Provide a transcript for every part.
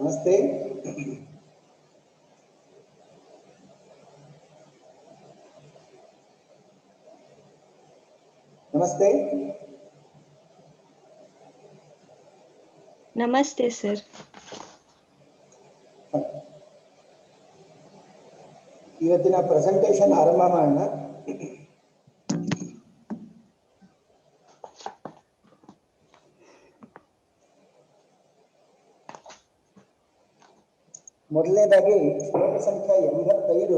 नमस्ते। नमस्ते। नमस्ते सर। ಇವತ್ತಿನ ಪ್ರೆಸೆಂಟೇಷನ್ ಆರಂಭ ಮಾಡೋಣ. ಮೊದಲನೇದಾಗಿ ಶ್ಲೋಕ ಸಂಖ್ಯೆ 85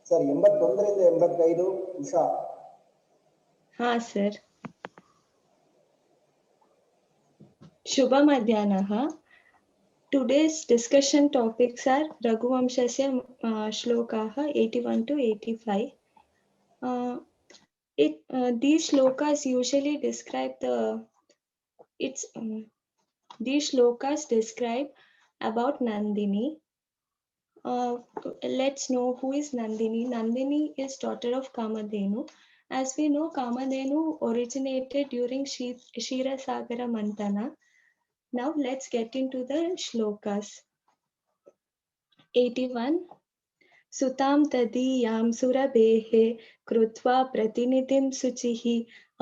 ಸರ್ 81ರಿಂದ 85 ಉಷಾ. हाँ सर। शुभ मध्याह्नः। Today's discussion topics are Raghuvamshasya shlokaः 81 to 85. These shlokas usually describe these shlokas describe about Nandini. Let's know who is Nandini. Nandini is daughter of Kamadhenu. As we know, Kamadhenu originated during Ksheerasagara Mantana. Now let's get into the shlokas. 81. Sutam tadiyam surabehe krutva pratinidhim suchihi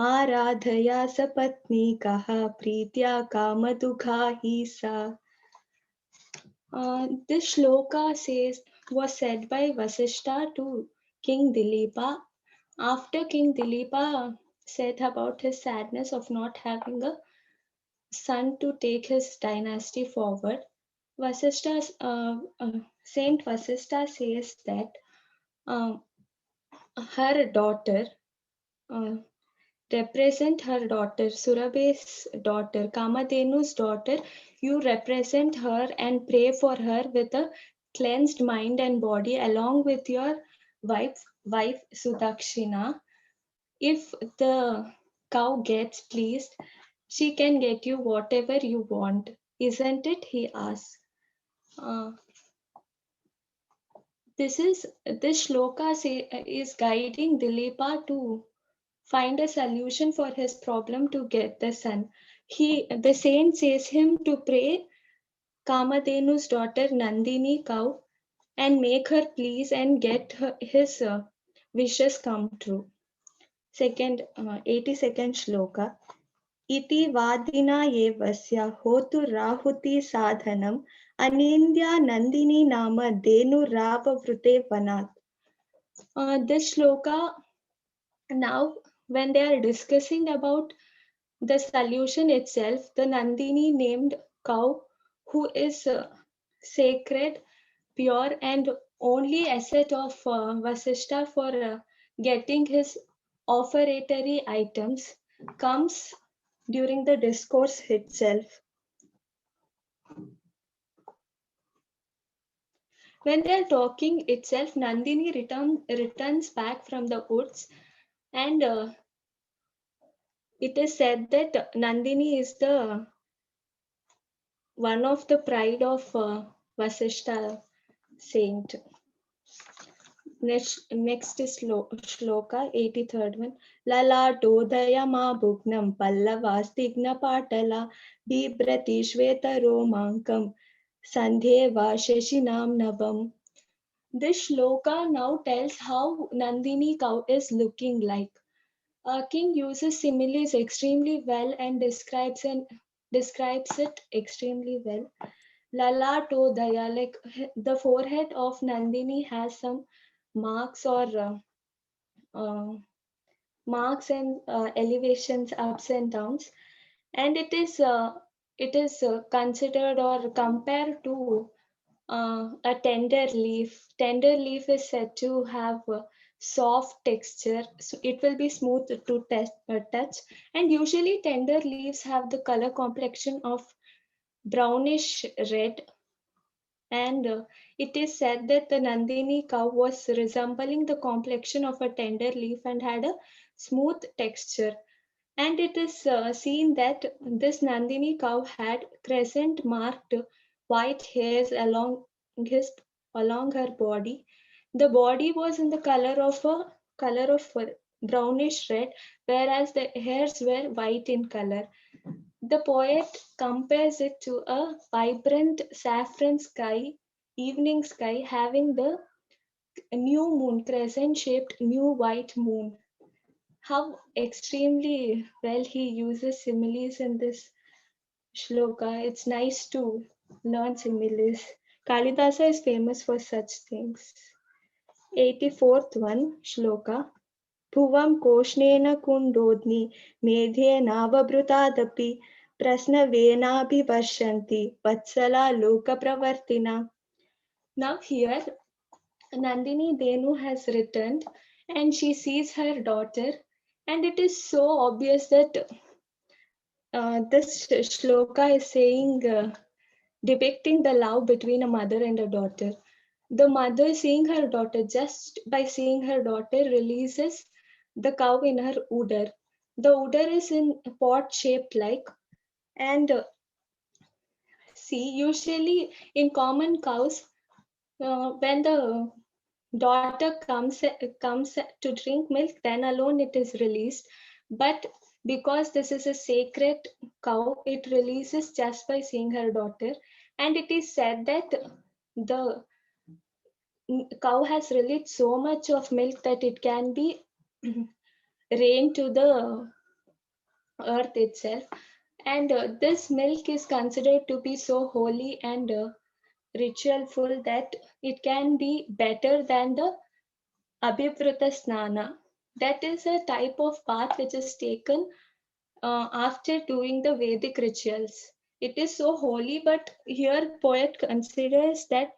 aradhaya sapatnikaha pritya kamadughahi sa. This shloka was said by Vasishtha to King Dilipa after King Dilipa said about his sadness of not having a son to take his dynasty forward. Saint Vasishtha says that her daughter represent her daughter, Surabhe's daughter, Kamadhenu's daughter. You represent her and pray for her with a cleansed mind and body, along with your wife Sudakshina. If the cow gets pleased, she can get you whatever you want, isn't it? He asks. This shloka is guiding Dilipa to find a solution for his problem to get the son. The saint says him to pray Kamadhenu's daughter Nandini cow and make her please and get his wishes come true. 82nd shloka. Iti vadina evasya hotu rahuti sadhanam anindya Nandini nama denu ravavrute vanat. This shloka, now when they are discussing about the solution itself, the Nandini named cow, who is sacred, pure, and only asset of Vasishtha for getting his offeratory items, comes during the discourse itself. When they are talking itself, Nandini returns back from the woods, and it is said that Nandini is one of the pride of Vasishtha saint. Next is shloka 83rd one. Lalato dayama bhugnam pallavastigna patala bibrati shveta romankam sandheva shashinam navam. This shloka now tells how Nandini cow is looking like. King uses similes extremely well and describes it extremely well. Lalato daya, like the forehead of Nandini has some marks or marks and elevations, ups and downs, and it is considered or compared to a tender leaf. Tender leaf is said to have a soft texture, so it will be smooth to touch, and usually tender leaves have the color complexion of brownish red. And it is said that the Nandini cow was resembling the complexion of a tender leaf and had a smooth texture. And it is seen that this Nandini cow had crescent marked white hairs along her body. The body was in the color of brownish red, whereas the hairs were white in color. The poet compares it to a vibrant saffron sky, evening sky, having the new moon, crescent-shaped new white moon. How extremely well he uses similes in this shloka. It's nice to learn similes. Kalidasa is famous for such things. 84th one, shloka. Bhuvam koshnena kundodni medhenavabhrutadapi prasnavenabhivarshanti vatsala lokapravartina. Now here Nandini Denu has returned and she sees her daughter, and it is so obvious that this shloka is saying, depicting the love between a mother and a daughter. The mother seeing her daughter, just by seeing her daughter, releases the cow in her udder. The udder is in a pot shaped like, and see, usually in common cows, when the daughter comes to drink milk, then alone it is released. But because this is a sacred cow, it releases just by seeing her daughter. And it is said that the cow has released so much of milk that it can be rained to the earth itself. And this milk is considered to be so holy and ritualful that it can be better than the Abhivrita Snana. That is a type of bath which is taken after doing the Vedic rituals. It is so holy, but here poet considers that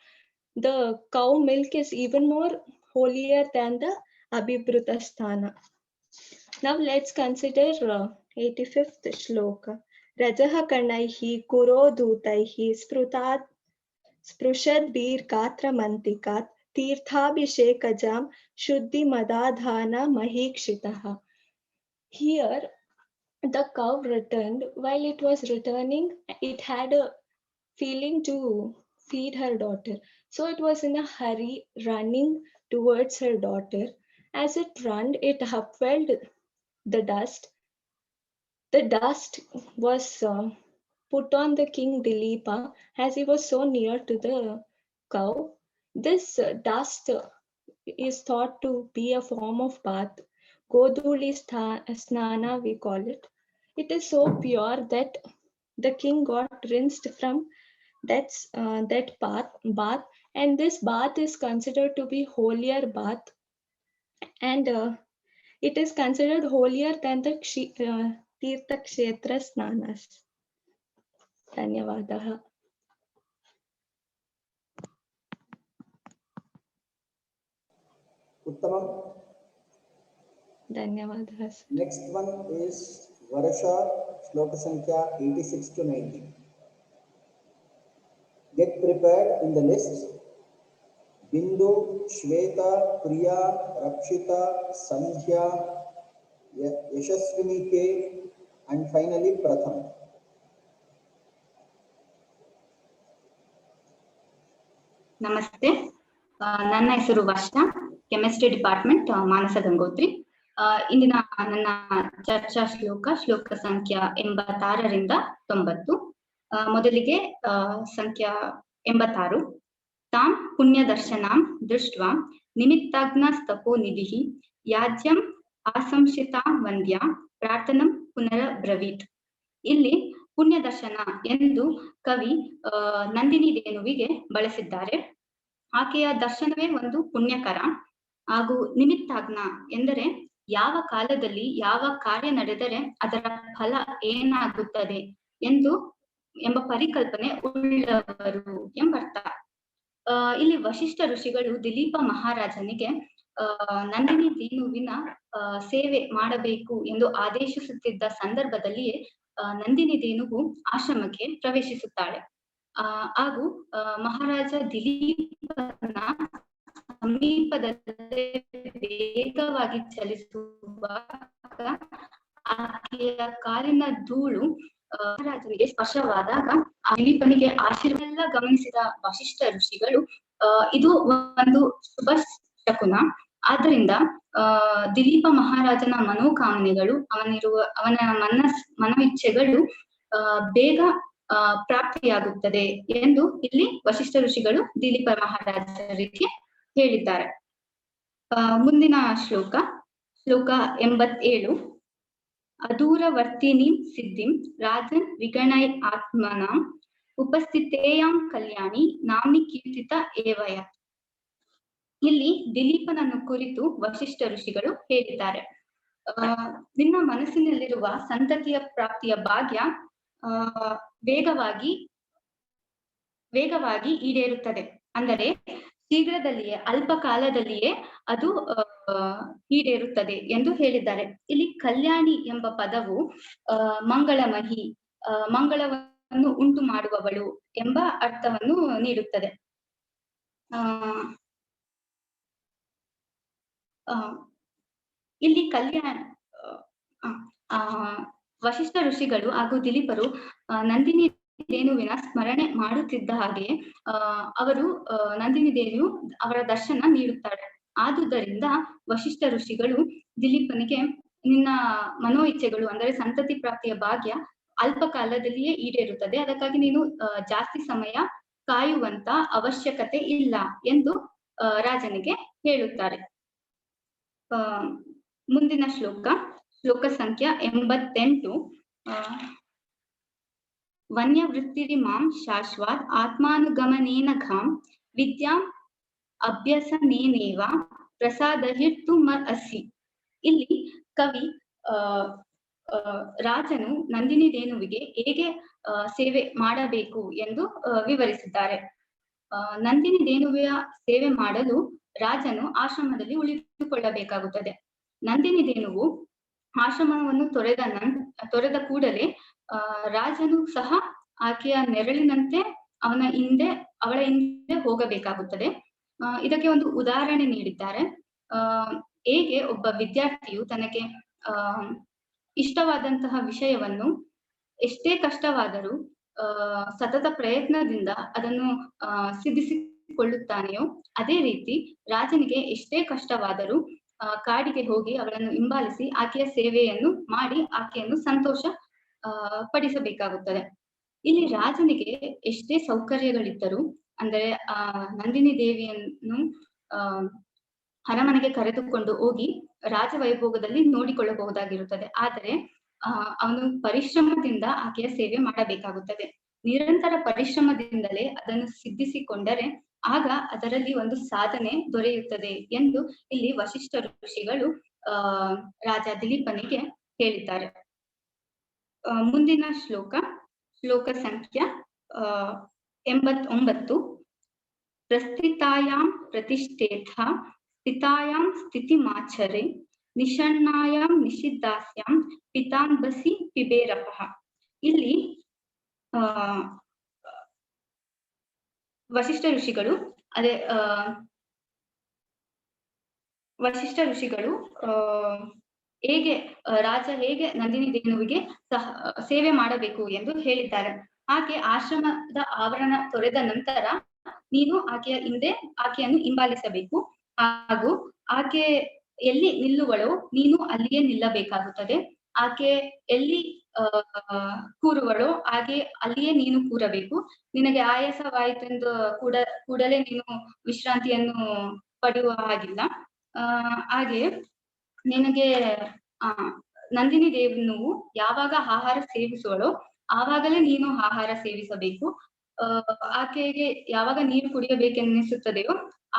the cow milk is even more holier than the Abhivrita Sthana. Now let's consider 85th shloka. Rajaha karnaihi kuro dhutaihi sprushad bir katra mantikat tirthabhishekajam shuddhi madadhana mahikshitaha. Here the cow returned. While it was returning, it had a feeling to feed her daughter. So it was in a hurry running towards her daughter. As it ran, it upheld the dust. The dust was put on the king Dilipa as he was so near to the cow. This dust is thought to be a form of bath. Goduli Snana, we call it. It is so pure that the king got rinsed from that bath, and this bath is considered to be holier bath, and it is considered holier than the Tirtha Kshetra Snanas. Dhanyavadaha. Uttamam. Dhanyavadaha. Next one is Varasha, Shloka Sankhya 86 to 90. Get prepared in the list. Bindu, Shweta, Priya, Rakshita, Sandhya, Yashaswini K, and finally Pratham. ನಮಸ್ತೆ, ನನ್ನ ಹೆಸರು ವರ್ಷ, chemistry department, Manasa Gangotri. ಇಂದಿನ ನನ್ನ ಚರ್ಚಾ ಶ್ಲೋಕ ಸಂಖ್ಯಾ 86ರಿಂದ 90. ಮೊದಲಿಗೆ ಸಂಖ್ಯಾ 86. ತಾಂ ಪುಣ್ಯದರ್ಶನಾಂ ದೃಷ್ಟ್ವಾ ನಿಮಿತ್ತಾಗ್ನಸ್ತಪೋ ನಿಧಿಃ ಯಾಜ್ಯಂ ಆಸಂಶಿತಾ ವಂದ್ಯ ಪ್ರಾರ್ಥನಂ ಪುನರಬ್ರವೀತ್. ಇಲ್ಲಿ ಪುಣ್ಯದರ್ಶನ ಎಂದು ಕವಿ ನಂದಿನಿ ದೇನುವಿಗೆ ಬಳಸಿದ್ದಾರೆ. ಆಕೆಯ ದರ್ಶನವೇ ಒಂದು ಪುಣ್ಯಕರ. ಹಾಗೂ ನಿಮಿತ್ತಾಗ್ನ ಎಂದರೆ ಯಾವ ಕಾಲದಲ್ಲಿ ಯಾವ ಕಾರ್ಯ ನಡೆದರೆ ಅದರ ಫಲ ಏನಾಗುತ್ತದೆ ಎಂಬ ಪರಿಕಲ್ಪನೆ ಉಳ್ಳವರು ಎಂಬರ್ಥ. ಇಲ್ಲಿ ವಶಿಷ್ಠ ಋಷಿಗಳು ದಿಲೀಪ ಮಹಾರಾಜನಿಗೆ ನಂದಿನಿ ದೇನುವಿನ ಸೇವೆ ಮಾಡಬೇಕು ಎಂದು ಆದೇಶಿಸುತ್ತಿದ್ದ ಸಂದರ್ಭದಲ್ಲಿಯೇ ನಂದಿನಿ ದೇನುವು ಆಶ್ರಮಕ್ಕೆ ಪ್ರವೇಶಿಸುತ್ತಾಳೆ. ಹಾಗೂ ಮಹಾರಾಜ ದಿಲೀಪನ ಸಮೀಪದಲ್ಲೇ ವೇಗವಾಗಿ ಚಲಿಸುವಾಗ ಆಕೆಯ ಕಾಲಿನ ಧೂಳು ಮಹಾರಾಜನಿಗೆ ಸ್ಪರ್ಶವಾದಾಗ ದಿಲೀಪನಿಗೆ ಆಶೀರ್ವಾದ ಗಮನಿಸಿದ ವಶಿಷ್ಠ ಋಷಿಗಳು ಇದು ಒಂದು ಶುಭ ಶಕುನ. ಆದ್ದರಿಂದ ದಿಲೀಪ ಮಹಾರಾಜನ ಮನೋಕಾಮನೆಗಳು ಅವನ ಮನವಿಚ್ಛೆಗಳು ಬೇಗ ಪ್ರಾಪ್ತಿಯಾಗುತ್ತದೆ ಎಂದು ಇಲ್ಲಿ ವಶಿಷ್ಠ ಋಷಿಗಳು ದಿಲೀಪ ಮಹಾರಾಜರಿಗೆ ಹೇಳಿದ್ದಾರೆ. ಮುಂದಿನ ಶ್ಲೋಕ 87. ಅದೂರವರ್ತಿನೀಂ ಸಿದ್ಧಿಂ ರಾಜನ್ ವಿಗಣೈ ಆತ್ಮನಾಂ ಉಪಸ್ಥಿತೇಯಾಂ ಕಲ್ಯಾಣಿ ನಾಮ್ನಿ ಕೀರ್ತಿತ ಏವಯ. ಇಲ್ಲಿ ದಿಲೀಪನನ್ನು ಕುರಿತು ವಶಿಷ್ಠ ಋಷಿಗಳು ಹೇಳಿದ್ದಾರೆ. ನಿನ್ನ ಮನಸ್ಸಿನಲ್ಲಿರುವ ಸಂತತಿಯ ಪ್ರಾಪ್ತಿಯ ಭಾಗ್ಯ ವೇಗವಾಗಿ ಈಡೇರುತ್ತದೆ. ಅಂದರೆ ಶೀಘ್ರದಲ್ಲಿಯೇ, ಅಲ್ಪ ಕಾಲದಲ್ಲಿಯೇ ಅದು ಈಡೇರುತ್ತದೆ ಎಂದು ಹೇಳಿದ್ದಾರೆ. ಇಲ್ಲಿ ಕಲ್ಯಾಣಿ ಎಂಬ ಪದವು ಮಂಗಳಮಹಿ, ಮಂಗಳವನ್ನು ಉಂಟು ಮಾಡುವವಳು ಎಂಬ ಅರ್ಥವನ್ನು ನೀಡುತ್ತದೆ. ಇಲ್ಲಿ ವಶಿಷ್ಠ ಋಷಿಗಳು ಹಾಗೂ ದಿಲೀಪರು ನಂದಿನಿ ಧೇನುವಿನ ಸ್ಮರಣೆ ಮಾಡುತ್ತಿದ್ದ ಹಾಗೆ ಅವರು ನಂದಿನಿ ಧೇನು ಅವರ ದರ್ಶನ ನೀಡುತ್ತಾರೆ. ಆದುದರಿಂದ ವಶಿಷ್ಠ ಋಷಿಗಳು ದಿಲೀಪನಿಗೆ ನಿನ್ನ ಮನೋ ಇಚ್ಛೆಗಳು ಅಂದರೆ ಸಂತತಿ ಪ್ರಾಪ್ತಿಯ ಭಾಗ್ಯ ಅಲ್ಪ ಕಾಲದಲ್ಲಿಯೇ ಈಡೇರುತ್ತದೆ, ಅದಕ್ಕಾಗಿ ನೀನು ಜಾಸ್ತಿ ಸಮಯ ಕಾಯುವಂತ ಅವಶ್ಯಕತೆ ಇಲ್ಲ ಎಂದು ರಾಜನಿಗೆ ಹೇಳುತ್ತಾರೆ. ಮುಂದಿನ ಶ್ಲೋಕ ಸಂಖ್ಯೆ 88. ವನ್ಯವೃತ್ತಿರಿಮಾಂ ಶಾಶ್ವತ್ ಆತ್ಮಾನುಗಮನೇನ ಘಾಂ ವಿದ್ಯಾಂ ಅಭ್ಯಸನೇನೇವ ಪ್ರಸಾದಹಿರ್ತು ಅಸಿ. ಇಲ್ಲಿ ಕವಿ ರಾಜನು ನಂದಿನಿ ಧೇನುವಿಗೆ ಹೇಗೆ ಸೇವೆ ಮಾಡಬೇಕು ಎಂದು ವಿವರಿಸಿದ್ದಾರೆ. ನಂದಿನಿ ಧೇನುವಿನ ಸೇವೆ ಮಾಡಲು ರಾಜನು ಆಶ್ರಮದಲ್ಲಿ ಉಳಿದುಕೊಳ್ಳಬೇಕಾಗುತ್ತದೆ. ನಂದಿನಿ ಧೇನುವು ಆಶ್ರಮವನ್ನು ತೊರೆದ ಕೂಡಲೇ ರಾಜನು ಸಹ ಆಕೆಯ ನೆರಳಿನಂತೆ ಅವಳ ಹಿಂದೆ ಹೋಗಬೇಕಾಗುತ್ತದೆ. ಇದಕ್ಕೆ ಒಂದು ಉದಾಹರಣೆ ನೀಡಿದ್ದಾರೆ. ಹೇಗೆ ಒಬ್ಬ ವಿದ್ಯಾರ್ಥಿಯು ತನಗೆ ಇಷ್ಟವಾದಂತಹ ವಿಷಯವನ್ನು ಎಷ್ಟೇ ಕಷ್ಟವಾದರೂ ಸತತ ಪ್ರಯತ್ನದಿಂದ ಅದನ್ನು ಸಿದ್ಧಿಸಿಕೊಳ್ಳುತ್ತಾನೆಯೋ, ಅದೇ ರೀತಿ ರಾಜನಿಗೆ ಎಷ್ಟೇ ಕಷ್ಟವಾದರೂ ಕಾಡಿಗೆ ಹೋಗಿ ಅವಳನ್ನು ಹಿಂಬಾಲಿಸಿ ಆಕೆಯ ಸೇವೆಯನ್ನು ಮಾಡಿ ಆಕೆಯನ್ನು ಸಂತೋಷ ಪಡಿಸಬೇಕಾಗುತ್ತದೆ. ಇಲ್ಲಿ ರಾಜನಿಗೆ ಎಷ್ಟೇ ಸೌಕರ್ಯಗಳಿದ್ದರೂ, ಅಂದರೆ ನಂದಿನಿ ದೇವಿಯನ್ನು ಅರಮನೆಗೆ ಕರೆದುಕೊಂಡು ಹೋಗಿ ರಾಜವೈಭೋಗದಲ್ಲಿ ನೋಡಿಕೊಳ್ಳಬಹುದಾಗಿರುತ್ತದೆ. ಆದರೆ ಅವನು ಪರಿಶ್ರಮದಿಂದ ಆಕೆಯ ಸೇವೆ ಮಾಡಬೇಕಾಗುತ್ತದೆ. ನಿರಂತರ ಪರಿಶ್ರಮದಿಂದಲೇ ಅದನ್ನು ಸಿದ್ಧಿಸಿಕೊಂಡರೆ ಆಗ ಅದರಲ್ಲಿ ಒಂದು ಸಾಧನೆ ದೊರೆಯುತ್ತದೆ ಎಂದು ಇಲ್ಲಿ ವಶಿಷ್ಠ ಋಷಿಗಳು ರಾಜ ದಿಲೀಪನಿಗೆ ಹೇಳಿದ್ದಾರೆ. ಮುಂದಿನ ಶ್ಲೋಕ ಸಂಖ್ಯೆ 89. ಪ್ರಸ್ಥಿತಾಯಾಂ ಪ್ರತಿಷ್ಠೇಥ ಸ್ಥಿತಾಯಾಂ ಸ್ಥಿತಿಮಾಚರೆ ನಿಷಣ್ಣಾಯಾಂ ನಿಷಿದ್ಧಾಸ್ಯಾಂ ಪಿತಾಂಬಸಿ ಪಿಬೇರಪಃ. ಇಲ್ಲಿ ವಶಿಷ್ಠ ಋಷಿಗಳು ರಾಜ ಹೇಗೆ ನಂದಿನಿ ಧೇನುವಿಗೆ ಸೇವೆ ಮಾಡಬೇಕು ಎಂದು ಹೇಳಿದ್ದಾರೆ. ಆಕೆ ಆಶ್ರಮದ ಆವರಣ ತೊರೆದ ನಂತರ ನೀನು ಆಕೆಯನ್ನು ಹಿಂಬಾಲಿಸಬೇಕು, ಹಾಗೂ ಆಕೆ ಎಲ್ಲಿ ನಿಲ್ಲುವಳೋ ನೀನು ಅಲ್ಲಿಯೇ ನಿಲ್ಲಬೇಕಾಗುತ್ತದೆ. ಆಕೆ ಎಲ್ಲಿ ಕೂರುವಳೋ ಹಾಗೆ ಅಲ್ಲಿಯೇ ನೀನು ಕೂರಬೇಕು. ನಿನಗೆ ಆಯಾಸವಾಯಿತೆಂದು ಕೂಡಲೇ ನೀನು ವಿಶ್ರಾಂತಿಯನ್ನು ಪಡೆಯುವ ಹಾಗಿಲ್ಲ. ಹಾಗೆ ನಿನಗೆ ನಂದಿನಿ ದೇವಿನು ಯಾವಾಗ ಆಹಾರ ಸೇವಿಸುವಳೋ ಆವಾಗಲೇ ನೀನು ಆಹಾರ ಸೇವಿಸಬೇಕು. ಆಕೆಗೆ ಯಾವಾಗ ನೀರು ಕುಡಿಯಬೇಕೆನ್ನಿಸುತ್ತದೆಯೋ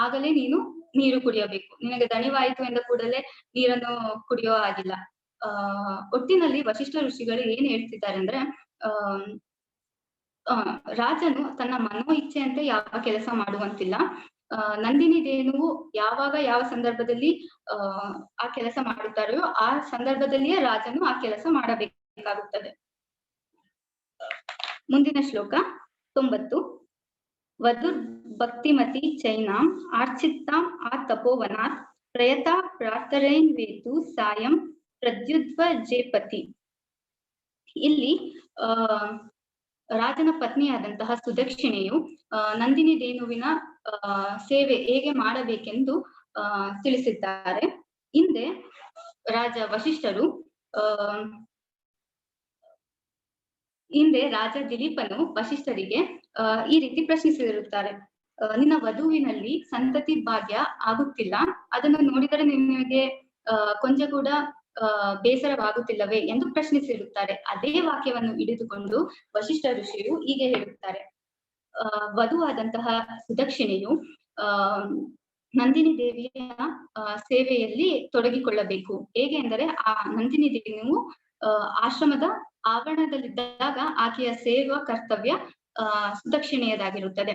ಆಗಲೇ ನೀನು ನೀರು ಕುಡಿಯಬೇಕು. ನಿನಗೆ ದಣಿವಾಯಿತು ಎಂದ ಕೂಡಲೇ ನೀರನ್ನು ಕುಡಿಯೋ ಹಾಗಿಲ್ಲ. ಒಟ್ಟಿನಲ್ಲಿ ವಶಿಷ್ಠ ಋಷಿಗಳು ಏನ್ ಹೇಳ್ತಿದ್ದಾರೆ ಅಂದ್ರೆ, ರಾಜನು ತನ್ನ ಮನೋ ಇಚ್ಛೆಯಂತೆ ಯಾವ ಕೆಲಸ ಮಾಡುವಂತಿಲ್ಲ. ನಂದಿನಿ ಧೇನುವು ಯಾವ ಸಂದರ್ಭದಲ್ಲಿ ಆ ಕೆಲಸ ಮಾಡುತ್ತಾರೋ ಆ ಸಂದರ್ಭದಲ್ಲಿಯೇ ರಾಜನು ಆ ಕೆಲಸ ಮಾಡಬೇಕಾಗುತ್ತದೆ. ಮುಂದಿನ ಶ್ಲೋಕ 90. ವಧುರ್ ಭಕ್ತಿಮತಿ ಚೈನಾಂ ಆರ್ಚಿತ್ತಾಂ ಆ ತಪೋವನಾತ್ ಪ್ರಯತಾ ಪ್ರಾರ್ಥರೇನ್ ವೇತು ಸಾಯಂ ಪ್ರದ್ಯುದ್ವ ಜೇಪತಿ. ಇಲ್ಲಿ ರಾಜನ ಪತ್ನಿಯಾದಂತಹ ಸುದಕ್ಷಿಣೆಯು ನಂದಿನಿ ಧೇನುವಿನ ಸೇವೆ ಹೇಗೆ ಮಾಡಬೇಕೆಂದು ತಿಳಿಸಿದ್ದಾರೆ. ಹಿಂದೆ ರಾಜ ವಶಿಷ್ಠರು ಹಿಂದೆ ರಾಜ ದಿಲೀಪನು ವಶಿಷ್ಠರಿಗೆ ಈ ರೀತಿ ಪ್ರಶ್ನಿಸಿರುತ್ತಾರೆ. ನಿನ್ನ ವಧುವಿನಲ್ಲಿ ಸಂತತಿ ಭಾಗ್ಯ ಆಗುತ್ತಿಲ್ಲ, ಅದನ್ನು ನೋಡಿದರೆ ನಿಮಗೆ ಕೊಂಚ ಕೂಡ ಬೇಸರವಾಗುತ್ತಿಲ್ಲವೇ ಎಂದು ಪ್ರಶ್ನಿಸಿರುತ್ತಾರೆ. ಅದೇ ವಾಕ್ಯವನ್ನು ಹಿಡಿದುಕೊಂಡು ವಶಿಷ್ಠ ಋಷಿಯು ಹೀಗೆ ಹೇಳುತ್ತಾರೆ. ವಧುವಾದಂತಹ ಸುದಕ್ಷಿಣೆಯು ನಂದಿನಿ ದೇವಿಯ ಸೇವೆಯಲ್ಲಿ ತೊಡಗಿಕೊಳ್ಳಬೇಕು. ಹೇಗೆ ಅಂದರೆ ಆ ನಂದಿನಿ ದೇವಿಯು ಆಶ್ರಮದ ಆವರಣದಲ್ಲಿದ್ದಾಗ ಆಕೆಯ ಸೇವಾ ಕರ್ತವ್ಯ ಸುದಕ್ಷಿಣೆಯದಾಗಿರುತ್ತದೆ.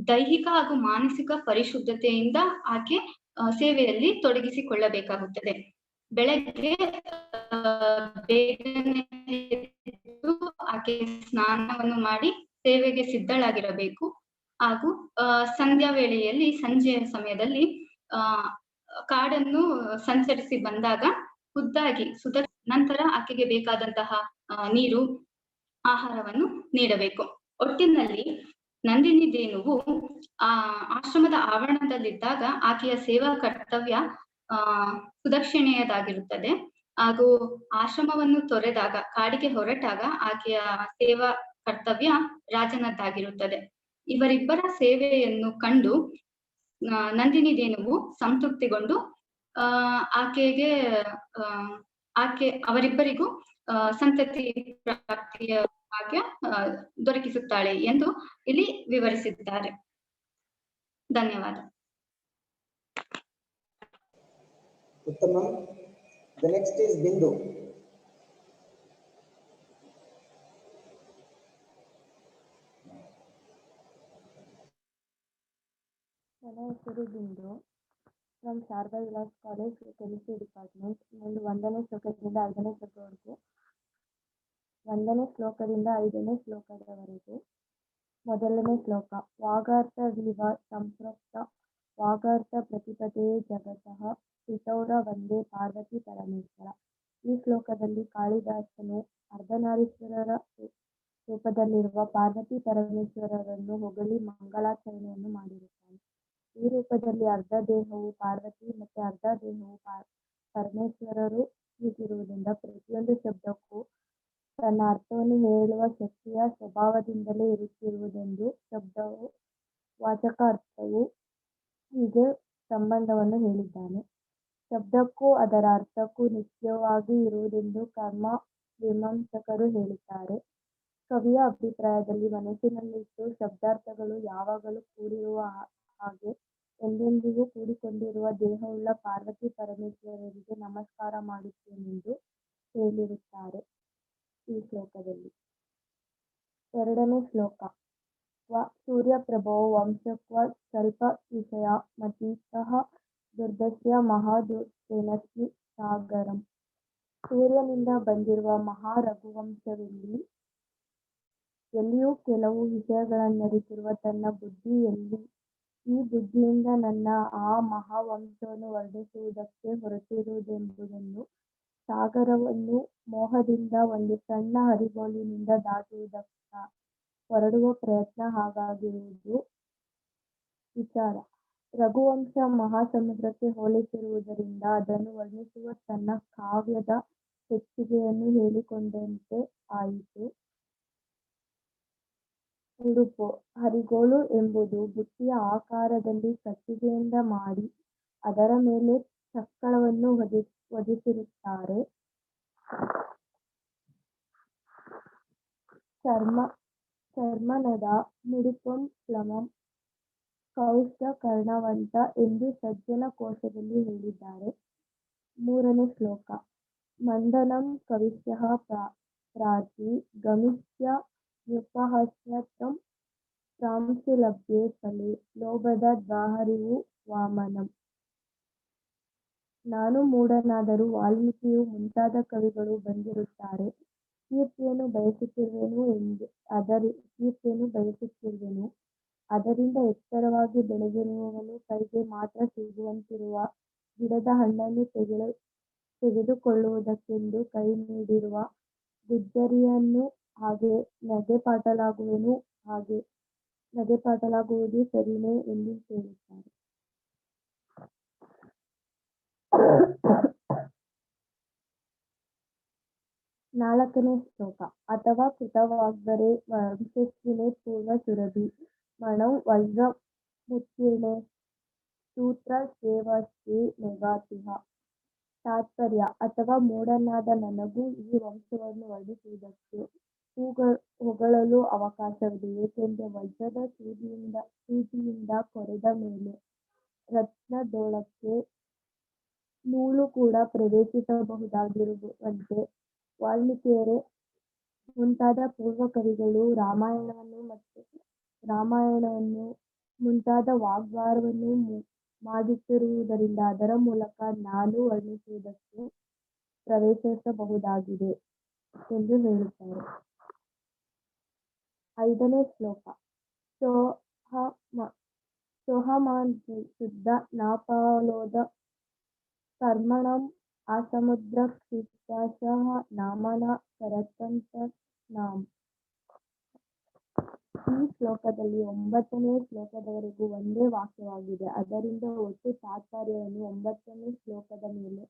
ದೈಹಿಕ ಹಾಗೂ ಮಾನಸಿಕ ಪರಿಶುದ್ಧತೆಯಿಂದ ಆಕೆ ಸೇವೆಯಲ್ಲಿ ತೊಡಗಿಸಿಕೊಳ್ಳಬೇಕಾಗುತ್ತದೆ. ಬೆಳಗ್ಗೆ ಬೇಗನೆ ಎದ್ದು ಆಕೆ ಸ್ನಾನವನ್ನು ಮಾಡಿ ಸೇವೆಗೆ ಸಿದ್ಧಳಾಗಿರಬೇಕು. ಹಾಗೂ ಸಂಧ್ಯಾ ವೇಳೆಯಲ್ಲಿ ಸಂಜೆಯ ಸಮಯದಲ್ಲಿ ಕಾಡನ್ನು ಸಂಚರಿಸಿ ಬಂದಾಗ ಖುದ್ದಾಗಿ ನಂತರ ಆಕೆಗೆ ಬೇಕಾದಂತಹ ನೀರು, ಆಹಾರವನ್ನು ನೀಡಬೇಕು. ಒಟ್ಟಿನಲ್ಲಿ ನಂದಿನಿ ದೇನುವು ಆಶ್ರಮದ ಆವರಣದಲ್ಲಿದ್ದಾಗ ಆಕೆಯ ಸೇವಾ ಕರ್ತವ್ಯ ಸುದಕ್ಷಿಣೆಯದಾಗಿರುತ್ತದೆ. ಹಾಗೂ ಆಶ್ರಮವನ್ನು ತೊರೆದಾಗ, ಕಾಡಿಗೆ ಹೊರಟಾಗ ಆಕೆಯ ಸೇವಾ ಕರ್ತವ್ಯ ರಾಜನದ್ದಾಗಿರುತ್ತದೆ. ಇವರಿಬ್ಬರ ಸೇವೆಯನ್ನು ಕಂಡು ನಂದಿನಿ ದೇನುವು ಸಂತೃಪ್ತಿಗೊಂಡು ಅವರಿಬ್ಬರಿಗೂ ಸಂತತಿ ಪ್ರಾಪ್ತಿಯ ಭಾಗ್ಯ ದೊರಕಿಸುತ್ತಾಳೆ ಎಂದು ಇಲ್ಲಿ ವಿವರಿಸಿದ್ದಾರೆ. ಧನ್ಯವಾದ. ಉತ್ತಮ. The next is Bindu. ನನ್ನ ಹೆಸರು ಬಿಂದು. From Sharada Vilas college chemistry department. ನಂದು 1ನೇ ಶ್ಲೋಕದಿಂದ 5ನೇ ಶ್ಲೋಕದವರೆಗೂ 1ನೇ ಶ್ಲೋಕದಿಂದ 5ನೇ ಶ್ಲೋಕದವರೆಗೂ. ಮೊದಲನೇ ಶ್ಲೋಕ. ವಾಗಾರ್ಥವಿವ ಸಂಪೃಕ್ತ ವಾಗಾರ್ಥ ಪ್ರತಿಪದೇ ಜಗತಃ ಪಿತೌರ ವಂದೇ ಪಾರ್ವತಿ ಪರಮೇಶ್ವರ. ಈ ಶ್ಲೋಕದಲ್ಲಿ ಕಾಳಿದಾಸನು ಅರ್ಧನಾರೀಶ್ವರರ ರೂಪದಲ್ಲಿರುವ ಪಾರ್ವತಿ ಪರಮೇಶ್ವರರನ್ನು ಹೊಗಳಿ ಮಂಗಳಾಚರಣೆಯನ್ನು ಮಾಡಿರುತ್ತಾನೆ. ಈ ರೂಪದಲ್ಲಿ ಅರ್ಧ ದೇಹವು ಪಾರ್ವತಿ ಮತ್ತು ಅರ್ಧ ದೇಹವು ಪರಮೇಶ್ವರರು ಹೀಗಿರುವುದರಿಂದ ಪ್ರತಿಯೊಂದು ಶಬ್ದಕ್ಕೂ ತನ್ನ ಅರ್ಥವನ್ನು ಹೇಳುವ ಶಕ್ತಿಯ ಸ್ವಭಾವದಿಂದಲೇ ಇರುತ್ತಿರುವುದೆಂದು ಶಬ್ದವು ವಾಚಕ ಅರ್ಥವು ಹೀಗೆ ಸಂಬಂಧವನ್ನು ಹೇಳಿದ್ದಾನೆ. ಶಬ್ದಕ್ಕೂ ಅದರ ಅರ್ಥಕ್ಕೂ ನಿತ್ಯವಾಗಿ ಇರುವುದೆಂದು ಕರ್ಮ ಮೀಮಾಂಸಕರು ಹೇಳುತ್ತಾರೆ. ಕವಿಯ ಅಭಿಪ್ರಾಯದಲ್ಲಿ ಮನಸ್ಸಿನಲ್ಲಿಟ್ಟು ಶಬ್ದಾರ್ಥಗಳು ಯಾವಾಗಲೂ ಕೂಡಿರುವ ಹಾಗೆ ಎಂದೆಂದಿಗೂ ಕೂಡಿಕೊಂಡಿರುವ ದೇಹವುಳ್ಳ ಪಾರ್ವತಿ ಪರಮೇಶ್ವರರಿಗೆ ನಮಸ್ಕಾರ ಮಾಡುತ್ತೇನೆಂದು ಹೇಳಿರುತ್ತಾರೆ ಈ ಶ್ಲೋಕದಲ್ಲಿ. 2ನೇ ಶ್ಲೋಕ. ಸೂರ್ಯಪ್ರಭೋ ವಂಶಕ್ವ ಸ್ವಲ್ಪ ವಿಷಯ ಮತೀತಃ ದುರ್ದಶ್ಯ ಮಹಾದುರ್ತೆನಸ್ಮಿ ಸಾಗರಂ. ಸೂರ್ಯನಿಂದ ಬಂದಿರುವ ಮಹಾ ರಘುವಂಶದಲ್ಲಿ ಎಲ್ಲಿಯೂ ಕೆಲವು ವಿಷಯಗಳನ್ನರಿತಿರುವ ತನ್ನ ಬುದ್ಧಿ ಎಲ್ಲಿ? ಈ ಬುದ್ಧಿಯಿಂದ ನನ್ನ ಆ ಮಹಾವಂಶವನ್ನು ವರ್ಣಿಸುವುದಕ್ಕೆ ಹೊರಟಿರುವುದೆಂಬುದನ್ನು, ಸಾಗರವನ್ನು ಮೋಹದಿಂದ ಒಂದು ಸಣ್ಣ ಹರಿಗೋಲಿನಿಂದ ದಾಟುವುದಕ್ಕ ಹೊರಡುವ ಪ್ರಯತ್ನ ಹಾಗಾಗಿರುವುದು ವಿಚಾರ. ರಘುವಂಶ ಮಹಾಸಮುದ್ರಕ್ಕೆ ಹೋಲಿಸಿರುವುದರಿಂದ ಅದನ್ನು ವರ್ಣಿಸುವ ತನ್ನ ಕಾವ್ಯದ ಹೆಚ್ಚಿಗೆಯನ್ನು ಹೇಳಿಕೊಂಡಂತೆ ಆಯಿತು. ಉಡುಪು. ಹರಿಗೋಲು ಎಂಬುದು ಬುಟ್ಟಿಯ ಆಕಾರದಲ್ಲಿ ಕಟ್ಟಿಗೆಯಿಂದ ಮಾಡಿ ಅದರ ಮೇಲೆ ಚಕ್ಕಳವನ್ನು ಹೊದಿಸಿರುತ್ತಾರೆ. ಚರ್ಮನದ ಮುಡುಪಂ ಪ್ಲಮಂ ಕೌಶ ಕರ್ಣವಂತ ಎಂದು ಸಜ್ಜನ ಕೋಶದಲ್ಲಿ ಹೇಳಿದ್ದಾರೆ. 3ನೇ ಶ್ಲೋಕ. ಮಂದನಂ ಕವಿಶ್ಯಃ ಪ್ರಾರ್ಥಿ ಗಮಿಷ್ಯ ವ್ಯುಪಹಸ್ಯತಂ ಪ್ರಾಂಶುಲಭ್ಯೆ ಫಲೆ ಲೋಭದ ದ್ವಾಹರಿವು ವಾಮನಂ. ನಾನು ಮೂಢನಾದರೂ ವಾಲ್ಮೀಕಿಯು ಮುಂತಾದ ಕವಿಗಳು ಬಂದಿರುತ್ತಾರೆ. ಕೀರ್ತಿಯನ್ನು ಬಯಸುತ್ತಿರುವೆನು. ಅದರಿಂದ ಎತ್ತರವಾಗಿ ಬೆಳೆದಿರುವವನು ಕೈಗೆ ಮಾತ್ರ ಸಿಗುವಂತಿರುವ ಗಿಡದ ಹಣ್ಣನ್ನು ತೆಗೆದುಕೊಳ್ಳುವುದಕ್ಕೆಂದು ಕೈ ನೀಡಿರುವ ಗುಜ್ಜರಿಯನ್ನು ಹಾಗೆ ನಗೆಪಾಟಲಾಗುವುದು ಸರಿಯೇ ಎಂದು ಕೇಳುತ್ತಾರೆ. 4ನೇ ಶ್ಲೋಕ. ಅಥವಾ ಕೃತವಾಗ್ದರೆ ವಂಶಸ್ವಿನೇ ಪೂರ್ವ ಸುರಭಿ ಮಣೌ ವಜ್ರಮುತ್ಕೀರ್ಣೆ ಸೂತ್ರ ಸೇವಶ್ರೀ ಮೇಘಾತಿಹ. ತಾತ್ಪರ್ಯ. ಅಥವಾ ಮೂಢನಾದ ನನಗೂ ಈ ವಂಶವನ್ನು ವರ್ಣಿಸುವುದಕ್ಕೆ ಹೊಗಳಲು ಅವಕಾಶವಿದೆ, ಏಕೆಂದರೆ ವಜ್ರದ ಸೂಜಿಯಿಂದ ಕೊರೆದ ಮೇಲೆ ರತ್ನದೊಳಕ್ಕೆ ನೂಲು ಕೂಡ ಪ್ರವೇಶಿಸಬಹುದಾಗಿರುವಂತೆ ವಾಲ್ಮೀಕಿಯರೇ ಮುಂತಾದ ಪೂರ್ವ ಕವಿಗಳು ರಾಮಾಯಣವನ್ನು ಮುಂತಾದ ವಾಗ್ವಾರವನ್ನು ಮಾಡಿಟ್ಟಿರುವುದರಿಂದ ಅದರ ಮೂಲಕ ನಾನು ವರ್ಣಿಸುವುದಕ್ಕೆ ಪ್ರವೇಶಿಸಬಹುದಾಗಿದೆ ಎಂದು ಹೇಳುತ್ತಾರೆ. 5ನೇ ಶ್ಲೋಕ. ಸೋಹಮಾನ್ ಶುದ್ಧ ನಾಪಾಲೋದ ಕರ್ಮಣಂ ಆಸಮುದ್ರ ಕ್ಷಿತ್ಯಾಶಃ ನಾಮನ ಕರತಂತನಾಂ. ಈ ಶ್ಲೋಕದಲ್ಲಿ 9ನೇ ಶ್ಲೋಕದವರೆಗೂ ಒಂದೇ ವಾಕ್ಯವಾಗಿದೆ. ಅದರಿಂದ ಒಟ್ಟು ತಾತ್ಪರ್ಯವನ್ನು 9ನೇ ಶ್ಲೋಕದ ಮೇಲೆ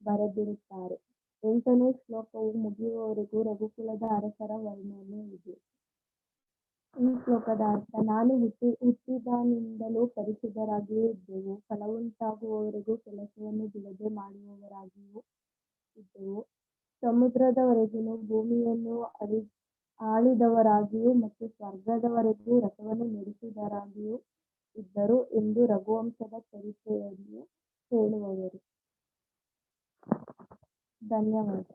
ಬರೆದಿರುತ್ತಾರೆ. 8ನೇ ಶ್ಲೋಕವು ಮುಗಿಯುವವರೆಗೂ ರಘುಕುಲದ ಅರಸರ ವರ್ಣನೆ ಇದೆ. ಈ ಶ್ಲೋಕದ ಅರ್ಥ. ನಾನು ಹುಟ್ಟಿದಾನಿಂದಲೂ ಪರಿಶುದ್ಧರಾಗಿಯೂ ಇದ್ದೆವು, ಫಲವುಂಟಾಗುವವರೆಗೂ ಕೆಲಸವನ್ನು ಬಿಡದೆ ಮಾಡುವವರಾಗಿಯೂ ಇದ್ದೆವು, ಸಮುದ್ರದವರೆಗಿನ ಭೂಮಿಯನ್ನು ಆಳಿದವರಾಗಿಯೂ ಮತ್ತು ಸ್ವರ್ಗದವರೆಗೂ ರಥವನ್ನು ನಡೆಸಿದವರಾಗಿಯೂ ಇದ್ದರು ಎಂದು ರಘುವಂಶದ ಚರಿತ್ರೆಯನ್ನು ಹೇಳುವವರು. ಧನ್ಯವಾದ.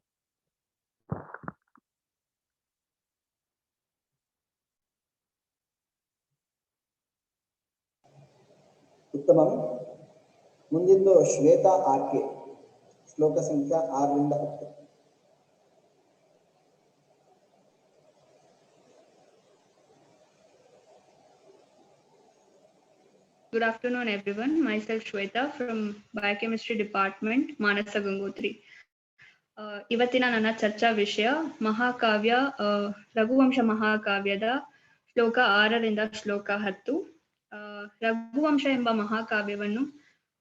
ಉತ್ತಮಂ. ಮುಂದಿಂದು ಶ್ವೇತಾ ಆರ್ಕೆ, ಶ್ಲೋಕ ಸಂಖ್ಯಾ 6ರಿಂದ 10. Good afternoon, everyone. Myself Shweta from Biochemistry Department, Manasa Gangotri. ಇವತ್ತಿನ ನನ್ನ ಚರ್ಚಾ ವಿಷಯ ಮಹಾಕಾವ್ಯ ರಘುವಂಶ ಮಹಾಕಾವ್ಯದ ಶ್ಲೋಕ 6ರಿಂದ ಶ್ಲೋಕ 10. ರಘುವಂಶ ಎಂಬ ಮಹಾಕಾವ್ಯವನ್ನು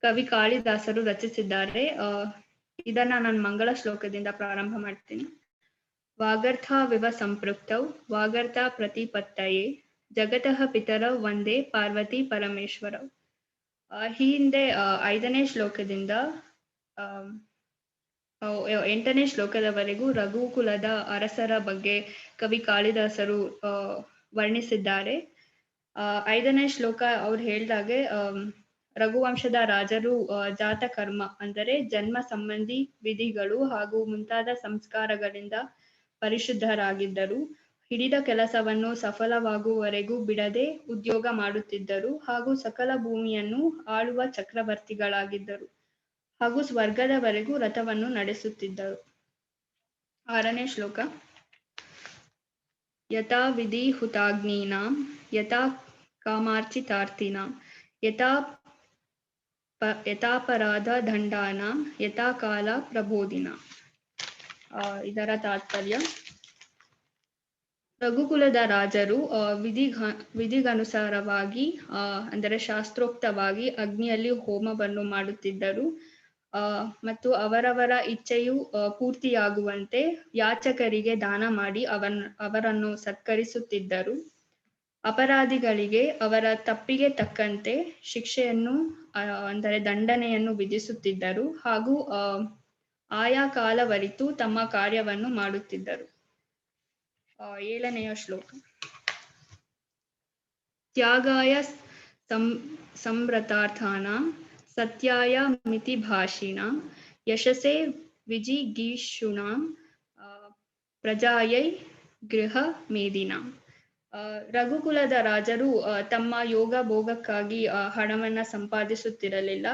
ಕವಿ ಕಾಳಿದಾಸರು ರಚಿಸಿದ್ದಾರೆ. ಇದನ್ನ ನಾನು ಮಂಗಳ ಶ್ಲೋಕದಿಂದ ಪ್ರಾರಂಭ ಮಾಡ್ತೀನಿ. ವಾಗರ್ಥ ವಿವ ಸಂಪೃಕ್ತೌ ವಾಗರ್ಥ ಪ್ರತಿಪತ್ತಯೇ ಜಗತಃ ಪಿತರೌ ವಂದೇ ಪಾರ್ವತಿ ಪರಮೇಶ್ವರೌ. ಹಿಂದೆ 5ನೇ ಶ್ಲೋಕದಿಂದ 8ನೇ ಶ್ಲೋಕದವರೆಗೂ ರಘುಕುಲದ ಅರಸರ ಬಗ್ಗೆ ಕವಿ ಕಾಳಿದಾಸರು ವರ್ಣಿಸಿದ್ದಾರೆ. 5ನೇ ಶ್ಲೋಕ ಅವ್ರು ಹೇಳ್ದಾಗೆ ರಘುವಂಶದ ರಾಜರು ಜಾತಕರ್ಮ ಅಂದರೆ ಜನ್ಮ ಸಂಬಂಧಿ ವಿಧಿಗಳು ಹಾಗೂ ಮುಂತಾದ ಸಂಸ್ಕಾರಗಳಿಂದ ಪರಿಶುದ್ಧರಾಗಿದ್ದರು. ಹಿಡಿದ ಕೆಲಸವನ್ನು ಸಫಲವಾಗುವವರೆಗೂ ಬಿಡದೆ ಉದ್ಯೋಗ ಮಾಡುತ್ತಿದ್ದರು ಹಾಗೂ ಸಕಲ ಭೂಮಿಯನ್ನು ಆಳುವ ಚಕ್ರವರ್ತಿಗಳಾಗಿದ್ದರು ಹಾಗೂ ಸ್ವರ್ಗದವರೆಗೂ ರಥವನ್ನು ನಡೆಸುತ್ತಿದ್ದರು. 6ನೇ ಶ್ಲೋಕ. ಯಥಾ ವಿಧಿ ಹುತಾಗ್ನೀನಾಂ ಯಥಾ ಕಾಮಾರ್ಚಿತಾರ್ಥಿನಾಂ ಯಥಾಪರಾಧ ದಂಡಾನಾಂ ಯಥಾ ಕಾಲ ಪ್ರಬೋಧಿನಾಂ. ಇದರ ತಾತ್ಪರ್ಯ. ರಘುಕುಲದ ರಾಜರು ವಿಧಿಗನುಸಾರವಾಗಿ ಅಂದರೆ ಶಾಸ್ತ್ರೋಕ್ತವಾಗಿ ಅಗ್ನಿಯಲ್ಲಿ ಹೋಮವನ್ನು ಮಾಡುತ್ತಿದ್ದರು ಮತ್ತು ಅವರವರ ಇಚ್ಛೆಯು ಪೂರ್ತಿಯಾಗುವಂತೆ ಯಾಚಕರಿಗೆ ದಾನ ಮಾಡಿ ಅವರನ್ನು ಸತ್ಕರಿಸುತ್ತಿದ್ದರು. ಅಪರಾಧಿಗಳಿಗೆ ಅವರ ತಪ್ಪಿಗೆ ತಕ್ಕಂತೆ ಶಿಕ್ಷೆಯನ್ನು ಅಂದರೆ ದಂಡನೆಯನ್ನು ವಿಧಿಸುತ್ತಿದ್ದರು ಹಾಗೂ ಆಯಾ ಕಾಲವರಿತು ತಮ್ಮ ಕಾರ್ಯವನ್ನು ಮಾಡುತ್ತಿದ್ದರು. 7ನೆಯ ಶ್ಲೋಕ. ತ್ಯಾಗಾಯ ಸಂವ್ರತಾರ್ಥಾನಾಂ ಸತ್ಯಾಯ ಮಿತಿಭಾಷಿಣಾಂ ಯಶಸೇ ವಿಜಿಗೀಷುಣಾಂ ಪ್ರಜಾಯೈ ಗೃಹ ಮೇದಿನಾಂ. ರಘುಕುಲದ ರಾಜರು ತಮ್ಮ ಯೋಗ ಭೋಗಕ್ಕಾಗಿ ಹಣವನ್ನ ಸಂಪಾದಿಸುತ್ತಿರಲಿಲ್ಲ.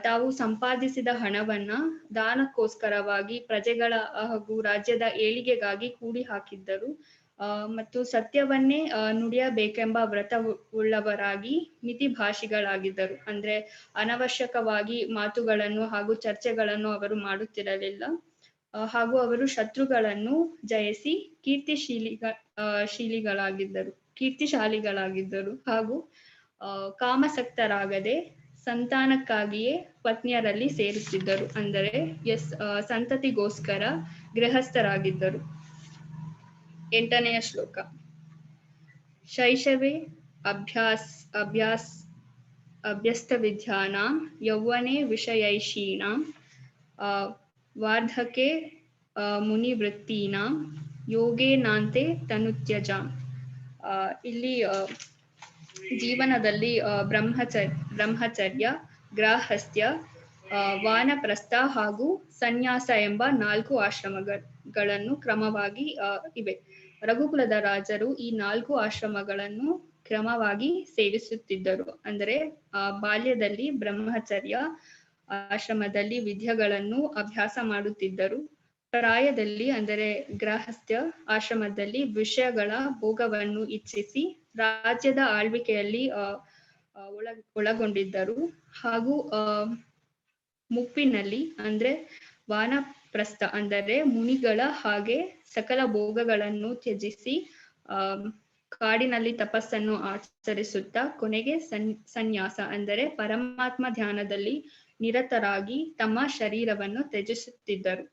ತಾವು ಸಂಪಾದಿಸಿದ ಹಣವನ್ನ ದಾನಕ್ಕೋಸ್ಕರವಾಗಿ ಪ್ರಜೆಗಳ ಹಾಗೂ ರಾಜ್ಯದ ಏಳಿಗೆಗಾಗಿ ಕೂಡಿ ಹಾಕಿದ್ದರು ಮತ್ತು ಸತ್ಯವನ್ನೇ ನುಡಿಯಬೇಕೆಂಬ ವ್ರತವುಳ್ಳವರಾಗಿ ಮಿತಿಭಾಷಿಗಳಾಗಿದ್ದರು. ಅಂದ್ರೆ ಅನವಶ್ಯಕವಾಗಿ ಮಾತುಗಳನ್ನು ಹಾಗೂ ಚರ್ಚೆಗಳನ್ನು ಅವರು ಮಾಡುತ್ತಿರಲಿಲ್ಲ ಹಾಗೂ ಅವರು ಶತ್ರುಗಳನ್ನು ಜಯಿಸಿ ಕೀರ್ತಿಶಾಲಿಗಳಾಗಿದ್ದರು ಹಾಗೂ ಕಾಮಸಕ್ತರಾಗದೆ ಸಂತಾನಕ್ಕಾಗಿಯೇ ಪತ್ನಿಯರಲ್ಲಿ ಸೇರುತ್ತಿದ್ದರು. ಅಂದರೆ ಸಂತತಿಗೋಸ್ಕರ ಗೃಹಸ್ಥರಾಗಿದ್ದರು. 8ನೇ ಶ್ಲೋಕ. ಶೈಶವೇ ಅಭ್ಯಸ್ತವಿದ್ಯಾನಾಂ ಯೌವನೆ ವಿಷಯೈಷೀಣಾಂ ವಾರ್ಧಕೆ ಮುನಿವೃತ್ತೀನಾಂ ಯೋಗೇನಾಂತೆ ತನುತ್ಯಜಾಂ. ಇಲ್ಲಿ ಜೀವನದಲ್ಲಿ ಬ್ರಹ್ಮಚರ್ಯ, ಗ್ರಾಹಸ್ಥ್ಯ, ವಾನಪ್ರಸ್ಥ ಹಾಗೂ ಸನ್ಯಾಸ ಎಂಬ 4 ಆಶ್ರಮಗಳನ್ನು ಕ್ರಮವಾಗಿ ಇವೆ. ರಘುಕುಲದ ರಾಜರು ಈ 4 ಆಶ್ರಮಗಳನ್ನು ಕ್ರಮವಾಗಿ ಸೇವಿಸುತ್ತಿದ್ದರು. ಅಂದರೆ ಬಾಲ್ಯದಲ್ಲಿ ಬ್ರಹ್ಮಚರ್ಯ ಆಶ್ರಮದಲ್ಲಿ ವಿದ್ಯೆಗಳನ್ನು ಅಭ್ಯಾಸ ಮಾಡುತ್ತಿದ್ದರು. ಪ್ರಾಯದಲ್ಲಿ ಅಂದರೆ ಗೃಹಸ್ಥ್ಯ ಆಶ್ರಮದಲ್ಲಿ ವಿಷಯಗಳ ಭೋಗವನ್ನು ಇಚ್ಛಿಸಿ ರಾಜ್ಯದ ಆಳ್ವಿಕೆಯಲ್ಲಿ ಒಳಗೊಂಡಿದ್ದರು. ಹಾಗೂ ಮುಪ್ಪಿನಲ್ಲಿ ಅಂದ್ರೆ ವಾನಪ್ರಸ್ಥ ಅಂದರೆ ಮುನಿಗಳ ಹಾಗೆ ಸಕಲ ಭೋಗಗಳನ್ನು ತ್ಯಜಿಸಿ ಕಾಡಿನಲ್ಲಿ ತಪಸ್ಸನ್ನು ಆಚರಿಸುತ್ತಾ ಕೊನೆಗೆ ಸನ್ಯಾಸ ಅಂದರೆ ಪರಮಾತ್ಮ ಧ್ಯಾನದಲ್ಲಿ ನಿರತರಾಗಿ ತಮ್ಮ ಶರೀರವನ್ನು ತ್ಯಜಿಸುತ್ತಿದ್ದರು.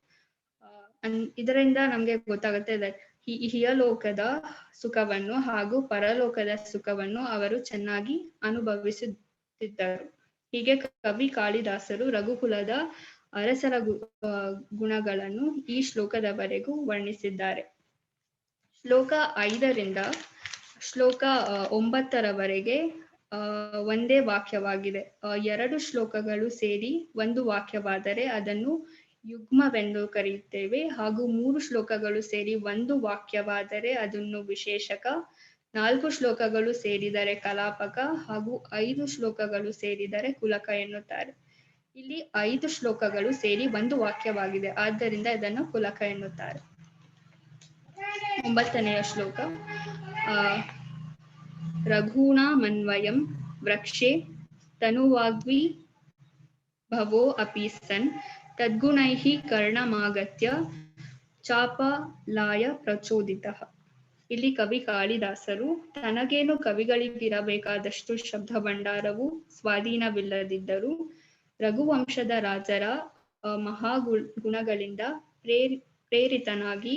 ಇದರಿಂದ ನಮ್ಗೆ ಗೊತ್ತಾಗುತ್ತೆ ಇಹಲೋಕದ ಸುಖವನ್ನು ಹಾಗೂ ಪರಲೋಕದ ಸುಖವನ್ನು ಅವರು ಚೆನ್ನಾಗಿ ಅನುಭವಿಸುತ್ತಿದ್ದರು. ಹೀಗೆ ಕವಿ ಕಾಳಿದಾಸರು ರಘುಕುಲದ ಅರಸರ ಗುಣಗಳನ್ನು ಈ ಶ್ಲೋಕದವರೆಗೂ ವರ್ಣಿಸಿದ್ದಾರೆ. ಶ್ಲೋಕ 5ರಿಂದ ಶ್ಲೋಕ 9ರವರೆಗೆ ಒಂದೇ ವಾಕ್ಯವಾಗಿದೆ. 2 ಶ್ಲೋಕಗಳು ಸೇರಿ ಒಂದು ವಾಕ್ಯವಾದರೆ ಅದನ್ನು ಯುಗ್ಮವೆಂದು ಕರೆಯುತ್ತೇವೆ. ಹಾಗೂ 3 ಶ್ಲೋಕಗಳು ಸೇರಿ ಒಂದು ವಾಕ್ಯವಾದರೆ ಅದನ್ನು ವಿಶೇಷಕ, 4 ಶ್ಲೋಕಗಳು ಸೇರಿದರೆ ಕಲಾಪಕ ಹಾಗೂ 5 ಶ್ಲೋಕಗಳು ಸೇರಿದರೆ ಕುಲಕ ಎನ್ನುತ್ತಾರೆ. ಇಲ್ಲಿ 5 ಶ್ಲೋಕಗಳು ಸೇರಿ ಒಂದು ವಾಕ್ಯವಾಗಿದೆ, ಆದ್ದರಿಂದ ಇದನ್ನು ಕುಲಕ ಎನ್ನುತ್ತಾರೆ. 9ನೇ ಶ್ಲೋಕ. ರಘೂಣಾಮನ್ವಯಂ ವೃಕ್ಷೇ ತನುವಾಗ್ವಿ ಭವೋ ಅಪಿ ಸನ್ ತದ್ಗುಣೈಃ ಕರ್ಣಮಾಗತ್ಯ ಚಾಪಲಾಯ ಪ್ರಚೋದಿತಃ. ಇಲ್ಲಿ ಕವಿ ಕಾಳಿದಾಸರು ತನಗೇನು ಕವಿಗಳಿಗಿರಬೇಕಾದಷ್ಟು ಶಬ್ದ ಭಂಡಾರವು ಸ್ವಾಧೀನವಿಲ್ಲದಿದ್ದರೂ ರಘುವಂಶದ ರಾಜರ ಮಹಾಗುಣಗಳಿಂದ ಪ್ರೇರಿತನಾಗಿ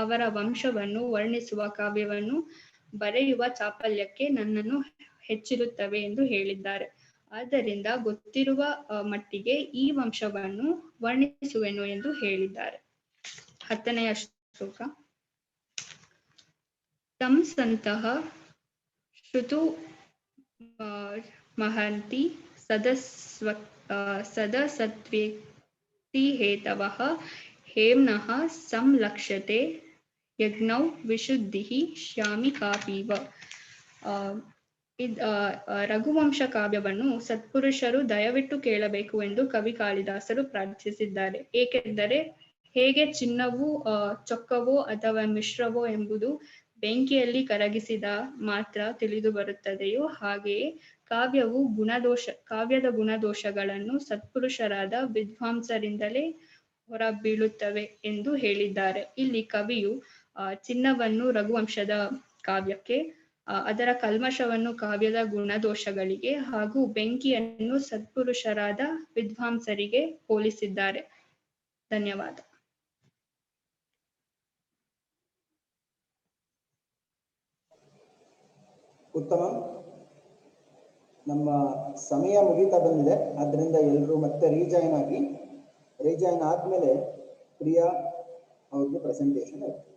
ಅವರ ವಂಶವನ್ನು ವರ್ಣಿಸುವ ಕಾವ್ಯವನ್ನು ಬರೆಯುವ ಚಾಪಲ್ಯಕ್ಕೆ ನನ್ನನ್ನು ಹೆಚ್ಚಿರುತ್ತವೆ ಎಂದು ಹೇಳಿದ್ದಾರೆ. ಆದ್ದರಿಂದ ಗೊತ್ತಿರುವ ಮಟ್ಟಿಗೆ ಈ ವಂಶವನ್ನು ವರ್ಣಿಸುವೆನು ಎಂದು ಹೇಳಿದ್ದಾರೆ. 10ನೇ ಶ್ಲೋಕ. ತಂ ಸಂತಃ ಶ್ರುತು ಮಹಂತಿ ಸದಸತ್ವೇಕ್ತಿ ಹೇತವಃ ಹೇಮ್ನಃ ಸಂಲಕ್ಷ್ಯತೆ ಯಜ್ಞೌ ವಿಶುದ್ಧಿಃ ಶ್ಯಾಮಿ ಕಾಪೀವ. ರಘುವಂಶ ಕಾವ್ಯವನ್ನು ಸತ್ಪುರುಷರು ದಯವಿಟ್ಟು ಕೇಳಬೇಕು ಎಂದು ಕವಿ ಕಾಳಿದಾಸರು ಪ್ರಾರ್ಥಿಸಿದ್ದಾರೆ. ಏಕೆಂದರೆ ಹೇಗೆ ಚಿನ್ನವು ಚೊಕ್ಕವೋ ಅಥವಾ ಮಿಶ್ರವೋ ಎಂಬುದು ಬೆಂಕಿಯಲ್ಲಿ ಕರಗಿಸಿದ ಮಾತ್ರ ತಿಳಿದು ಬರುತ್ತದೆಯೋ ಹಾಗೆಯೇ ಕಾವ್ಯದ ಗುಣದೋಷಗಳನ್ನು ಸತ್ಪುರುಷರಾದ ವಿದ್ವಾಂಸರಿಂದಲೇ ಹೊರಬೀಳುತ್ತವೆ ಎಂದು ಹೇಳಿದ್ದಾರೆ. ಇಲ್ಲಿ ಕವಿಯು ಚಿನ್ನವನ್ನು ರಘುವಂಶದ ಕಾವ್ಯಕ್ಕೆ, ಅದರ ಕಲ್ಮಶವನ್ನು ಕಾವ್ಯದ ಗುಣದೋಷಗಳಿಗೆ ಹಾಗೂ ಬೆಂಕಿಯನ್ನು ಸತ್ಪುರುಷರಾದ ವಿದ್ವಾಂಸರಿಗೆ ಹೋಲಿಸಿದ್ದಾರೆ. ಧನ್ಯವಾದ. ಉತ್ತಮ. ನಮ್ಮ ಸಮಯ ಮುಗಿತಾ ಬಂದಿದೆ, ಆದ್ದರಿಂದ ಎಲ್ಲರೂ ಮತ್ತೆ ರೀಜಾಯಿನ್ ಆದ್ಮೇಲೆ ಪ್ರಿಯಾ ಅವ್ರಿಗೆ ಪ್ರೆಸೆಂಟೇಷನ್ ಇರುತ್ತೆ.